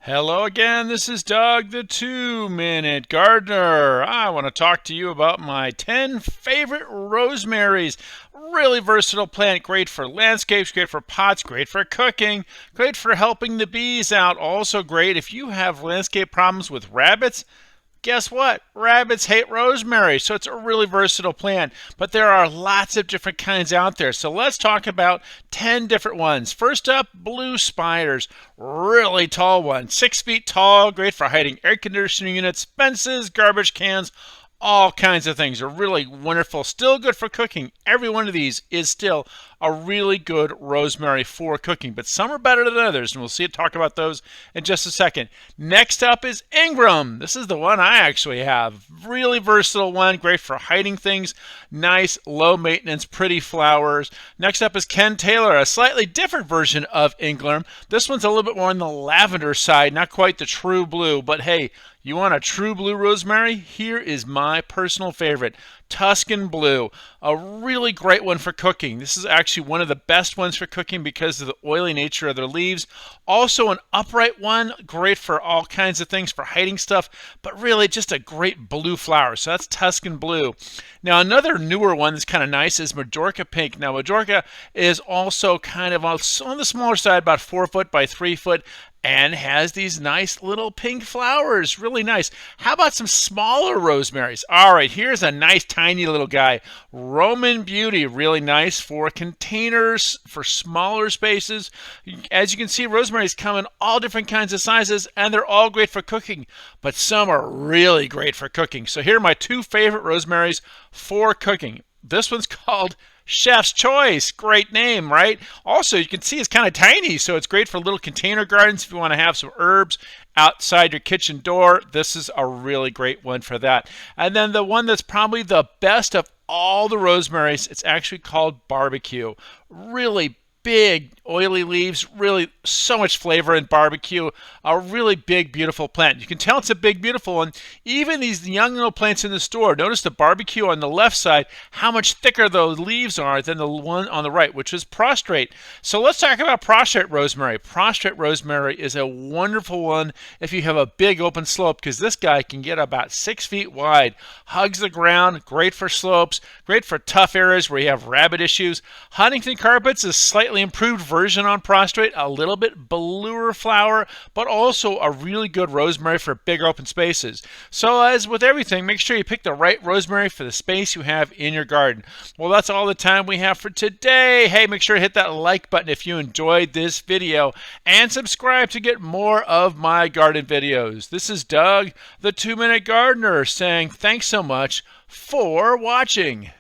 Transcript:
Hello again, this is Doug, the 2-Minute Gardener. I want to talk to you about my 10 favorite rosemaries. Really versatile plant, great for landscapes, great for pots, great for cooking, great for helping the bees out. Also great if you have landscape problems with rabbits. Guess what? Rabbits hate rosemary, so it's a really versatile plant. But there are lots of different kinds out there. So let's talk about 10 different ones. First up, blue spiders. Really tall one, 6 feet tall, great for hiding air conditioning units, fences, garbage cans, all kinds of things. Are really wonderful. Still good for cooking. Every one of these is still a really good rosemary for cooking, but some are better than others, and we'll talk about those in just a second. Next up is Ingram. This is the one I actually have. Really versatile one, great for hiding things. Nice, low maintenance, pretty flowers. Next up is Taylor, a slightly different version of Ingram. This one's a little bit more on the lavender side, not quite the true blue, but hey, you want a true blue rosemary? Here is my personal favorite, Tuscan Blue. A really great one for cooking. This is actually one of the best ones for cooking because of the oily nature of their leaves. Also an upright one, great for all kinds of things, for hiding stuff, but really just a great blue flower. So that's Tuscan Blue. Now another newer one that's kind of nice is Mador Pink. Now Mador is also kind of on the smaller side, about 4 foot by 3 foot, and has these nice little pink flowers. Really nice. How about some smaller rosemaries? All right, here's a nice tiny little guy. Roman Beauty, really nice for containers, for smaller spaces. As you can see, rosemaries come in all different kinds of sizes, and they're all great for cooking, but some are really great for cooking. So here are my 2 favorite rosemaries for cooking. This one's called Chef's Choice. Great name, right? Also, you can see it's kind of tiny, so it's great for little container gardens if you want to have some herbs outside your kitchen door. This is a really great one for that. And then the one that's probably the best of all the rosemaries, it's actually called Barbecue. Really big oily leaves, really so much flavor in barbecue. A really big beautiful plant. You can tell it's a big beautiful one. Even these young little plants in the store, notice the barbecue on the left side, how much thicker those leaves are than the one on the right, which is prostrate. So let's talk about prostrate rosemary. Prostrate rosemary is a wonderful one if you have a big open slope, because this guy can get about 6 feet wide, hugs the ground, great for slopes, great for tough areas where you have rabbit issues. Huntington carpets is slightly improved version on prostrate, a little bit bluer flower, but also a really good rosemary for big open spaces. So as with everything, make sure you pick the right rosemary for the space you have in your garden. Well, that's all the time we have for today. Hey, make sure to hit that like button if you enjoyed this video, and subscribe to get more of my garden videos. This is Doug, the 2-Minute Gardener, saying thanks so much for watching.